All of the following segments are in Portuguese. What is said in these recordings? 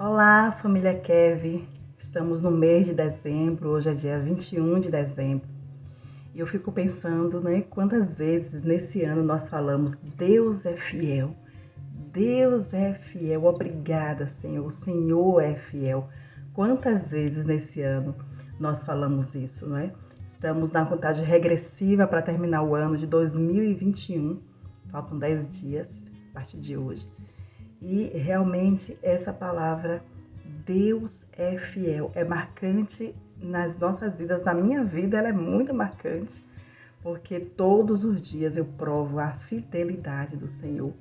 Olá, família Kev. Estamos no mês de dezembro, hoje é dia 21 de dezembro. E eu fico pensando, quantas vezes nesse ano nós falamos: Deus é fiel. Deus é fiel. Obrigada, Senhor. O Senhor é fiel. Quantas vezes nesse ano nós falamos isso, não é? Estamos na contagem regressiva para terminar o ano de 2021. Faltam 10 dias a partir de hoje. E realmente essa palavra, Deus é fiel, é marcante nas nossas vidas. Na minha vida ela é muito marcante, porque todos os dias eu provo a fidelidade do Senhor.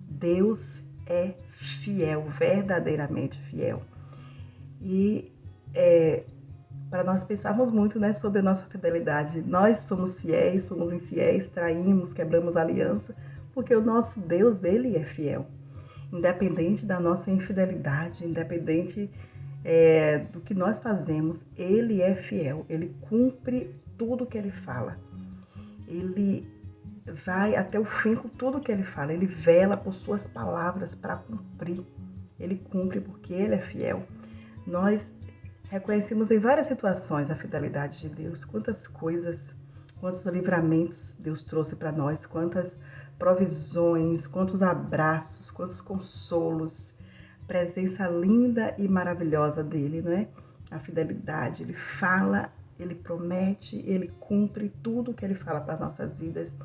Deus é fiel, verdadeiramente fiel. E para nós pensarmos muito, sobre a nossa fidelidade. Nós somos fiéis, somos infiéis, traímos, quebramos a aliança, porque o nosso Deus, Ele é fiel. Independente da nossa infidelidade, independente do que nós fazemos, Ele é fiel, Ele cumpre tudo que Ele fala. Ele vai até o fim com tudo que Ele fala, Ele vela por suas palavras para cumprir. Ele cumpre porque Ele é fiel. Nós reconhecemos em várias situações a fidelidade de Deus, quantas coisas, quantos livramentos Deus trouxe para nós, quantas provisões, quantos abraços, quantos consolos, presença linda e maravilhosa dele, não é? A fidelidade, ele fala, ele promete, ele cumpre tudo que ele fala para as nossas vidas.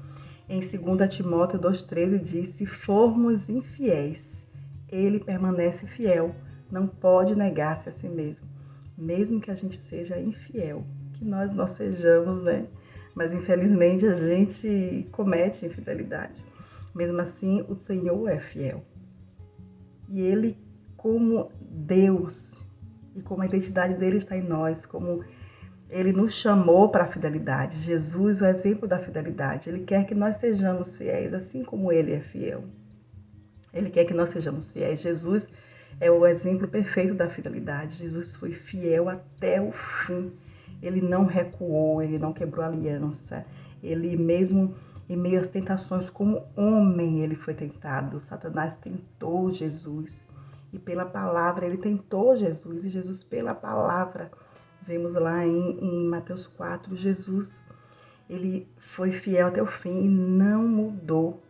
Em 2 Timóteo 2,13 diz: se formos infiéis, ele permanece fiel, não pode negar-se a si mesmo. Mesmo que a gente seja infiel, que nós não sejamos, mas infelizmente a gente comete infidelidade. Mesmo assim, o Senhor é fiel. E Ele, como Deus, e como a identidade dele está em nós, como Ele nos chamou para a fidelidade. Jesus, o exemplo da fidelidade. Ele quer que nós sejamos fiéis, assim como Ele é fiel. Ele quer que nós sejamos fiéis. Jesus é o exemplo perfeito da fidelidade. Jesus foi fiel até o fim. Ele não recuou, ele não quebrou aliança. Ele mesmo em meio às tentações, como homem, ele foi tentado. Satanás tentou Jesus. E pela palavra, ele tentou Jesus. E Jesus, pela palavra, vemos lá em Mateus 4, Jesus, ele foi fiel até o fim e não mudou.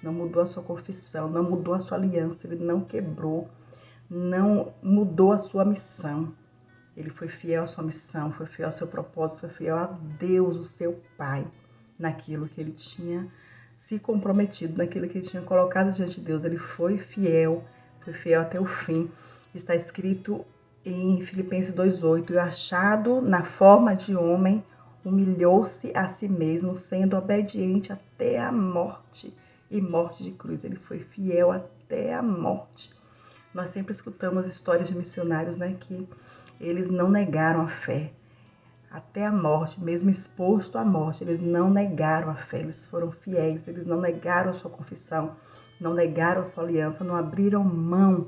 Não mudou a sua confissão, não mudou a sua aliança, ele não quebrou, não mudou a sua missão. Ele foi fiel à sua missão, foi fiel ao seu propósito, foi fiel a Deus, o seu Pai, naquilo que ele tinha se comprometido, naquilo que ele tinha colocado diante de Deus. Ele foi fiel até o fim. Está escrito em Filipenses 2,8: e achado na forma de homem, humilhou-se a si mesmo, sendo obediente até a morte e morte de cruz. Ele foi fiel até a morte. Nós sempre escutamos histórias de missionários, que eles não negaram a fé até a morte, mesmo exposto à morte, eles não negaram a fé, eles foram fiéis, eles não negaram a sua confissão, não negaram a sua aliança, não abriram mão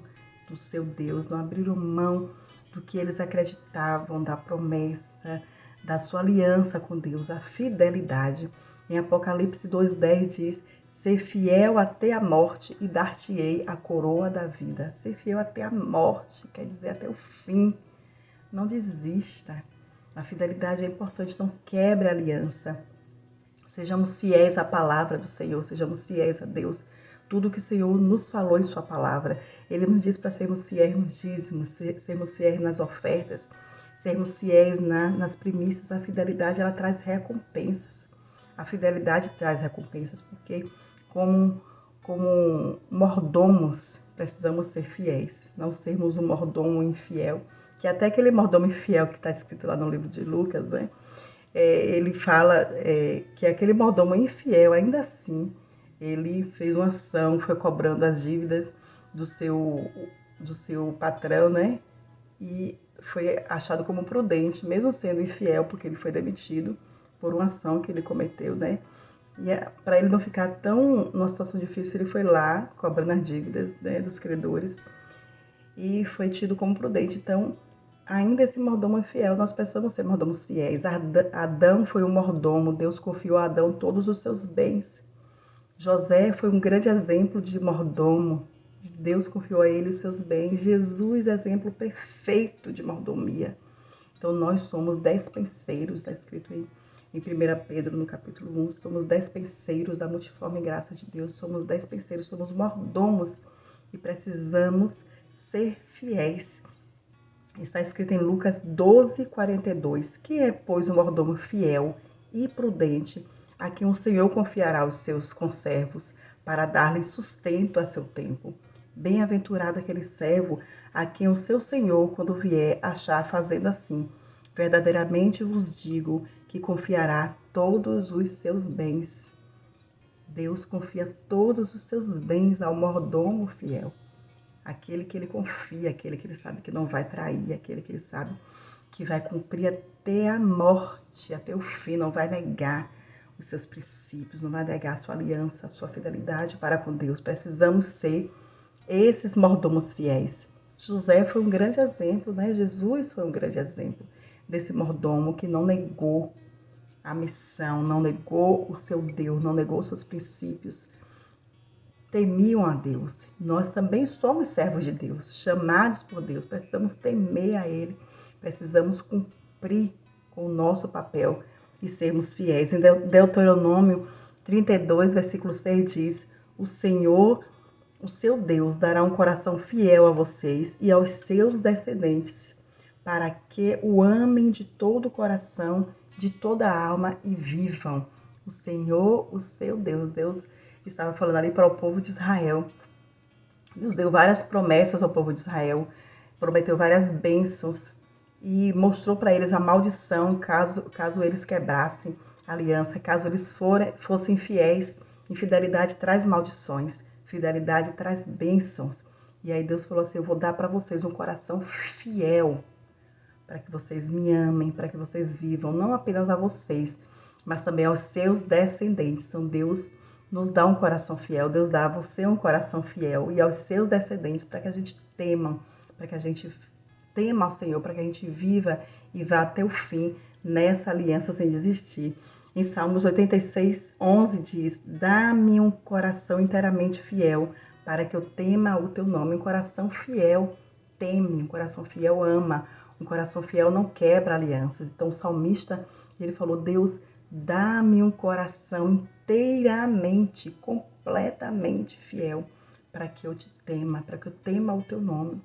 do seu Deus, não abriram mão do que eles acreditavam, da promessa, da sua aliança com Deus, a fidelidade. Em Apocalipse 2,10 diz: ser fiel até a morte e dar-te-ei a coroa da vida. Ser fiel até a morte, quer dizer até o fim. Não desista. A fidelidade é importante, não quebre a aliança. Sejamos fiéis à palavra do Senhor, sejamos fiéis a Deus. Tudo que o Senhor nos falou em sua palavra, Ele nos diz para sermos fiéis nos dízimos, sermos fiéis nas ofertas, sermos fiéis nas primícias. A fidelidade, ela traz recompensas. A fidelidade traz recompensas, porque como mordomos, precisamos ser fiéis, não sermos um mordomo infiel, que até aquele mordomo infiel que está escrito lá no livro de Lucas, ele fala que aquele mordomo infiel, ainda assim, ele fez uma ação, foi cobrando as dívidas do seu patrão, e foi achado como prudente, mesmo sendo infiel, porque ele foi demitido por uma ação que ele cometeu, E para ele não ficar numa situação difícil, ele foi lá cobrando as dívidas, dos credores, e foi tido como prudente. Então, ainda esse mordomo é fiel, nós precisamos ser mordomos fiéis. Adão foi um mordomo, Deus confiou a Adão todos os seus bens. José foi um grande exemplo de mordomo, Deus confiou a ele os seus bens. Jesus, exemplo perfeito de mordomia. Então, nós somos despenseiros, está escrito em 1 Pedro, no capítulo 1, somos despenseiros da multiforme graça de Deus, somos despenseiros, somos mordomos e precisamos ser fiéis. Está escrito em Lucas 12:42. Quem é, pois, um mordomo fiel e prudente, a quem o Senhor confiará os seus conservos para dar-lhe sustento a seu tempo? Bem-aventurado aquele servo a quem o seu Senhor, quando vier, achar fazendo assim. Verdadeiramente vos digo que confiará todos os seus bens. Deus confia todos os seus bens ao mordomo fiel. Aquele que ele confia, aquele que ele sabe que não vai trair, aquele que ele sabe que vai cumprir até a morte, até o fim, não vai negar os seus princípios, não vai negar a sua aliança, a sua fidelidade para com Deus. Precisamos ser esses mordomos fiéis. José foi um grande exemplo, né? Jesus foi um grande exemplo desse mordomo que não negou a missão, não negou o seu Deus, não negou os seus princípios. Temiam a Deus. Nós também somos servos de Deus, chamados por Deus. Precisamos temer a Ele, precisamos cumprir com o nosso papel e sermos fiéis. Em Deuteronômio 32, versículo 6 diz: o Senhor, o seu Deus, dará um coração fiel a vocês e aos seus descendentes, para que o amem de todo o coração, de toda a alma e vivam. O Senhor, o seu Deus, Deus estava falando ali para o povo de Israel. Deus deu várias promessas ao povo de Israel, prometeu várias bênçãos e mostrou para eles a maldição caso eles quebrassem a aliança, caso eles fossem fiéis. Infidelidade traz maldições, fidelidade traz bênçãos. E aí Deus falou assim: eu vou dar para vocês um coração fiel, para que vocês me amem, para que vocês vivam, não apenas a vocês, mas também aos seus descendentes. Então Deus nos dá um coração fiel, Deus dá a você um coração fiel e aos seus descendentes, para que a gente tema, para que a gente tema ao Senhor, para que a gente viva e vá até o fim nessa aliança sem desistir. Em Salmos 86:11 diz: dá-me um coração inteiramente fiel, para que eu tema o teu nome. Um coração fiel teme, um coração fiel ama, um coração fiel não quebra alianças. Então o salmista, ele falou: Deus, dá-me um coração inteiramente, completamente fiel, para que eu te tema, para que eu tema o teu nome.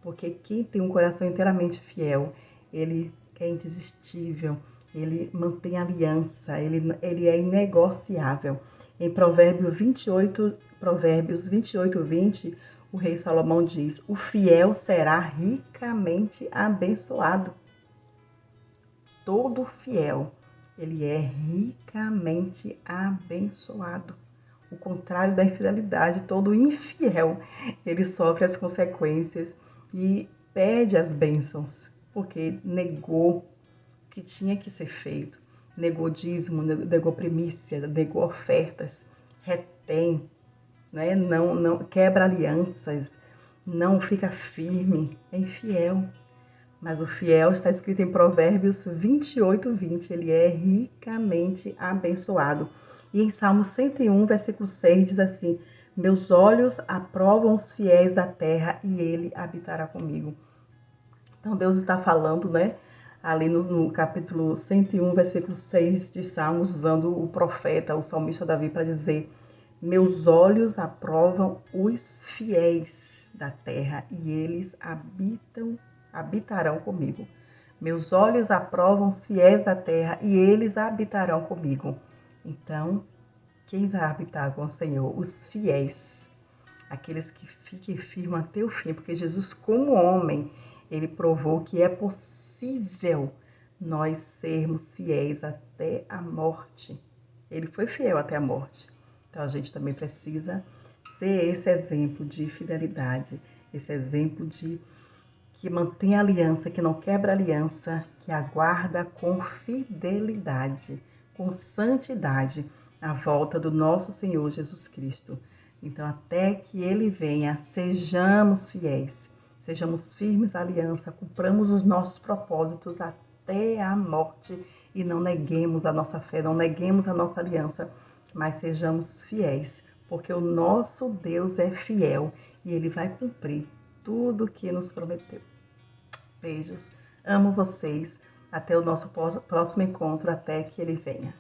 Porque quem tem um coração inteiramente fiel, ele é indesistível, ele mantém aliança, ele é inegociável. Em Provérbios 28:20, o rei Salomão diz: o fiel será ricamente abençoado. Todo fiel, ele é ricamente abençoado. O contrário da infidelidade, todo infiel, ele sofre as consequências e perde as bênçãos, porque negou o que tinha que ser feito. Negou dízimo, negou primícia, negou ofertas, retém, né? Não quebra alianças, não fica firme, é infiel. Mas o fiel está escrito em Provérbios 28:20, ele é ricamente abençoado. E em Salmo 101, versículo 6, diz assim: meus olhos aprovam os fiéis da terra e ele habitará comigo. Então Deus está falando, né? Ali no capítulo 101, versículo 6 de Salmos, usando o profeta, o salmista Davi, para dizer: meus olhos aprovam os fiéis da terra e eles habitarão comigo. Meus olhos aprovam os fiéis da terra e eles habitarão comigo. Então, quem vai habitar com o Senhor? Os fiéis, aqueles que fiquem firmes até o fim, porque Jesus, como homem, ele provou que é possível nós sermos fiéis até a morte. Ele foi fiel até a morte. Então, a gente também precisa ser esse exemplo de fidelidade, esse exemplo de que mantém a aliança, que não quebra a aliança, que aguarda com fidelidade, com santidade, a volta do nosso Senhor Jesus Cristo. Então, até que Ele venha, sejamos fiéis, sejamos firmes à aliança, cumpramos os nossos propósitos até a morte e não neguemos a nossa fé, não neguemos a nossa aliança, mas sejamos fiéis, porque o nosso Deus é fiel e Ele vai cumprir tudo o que nos prometeu. Beijos, amo vocês, até o nosso próximo encontro, até que Ele venha.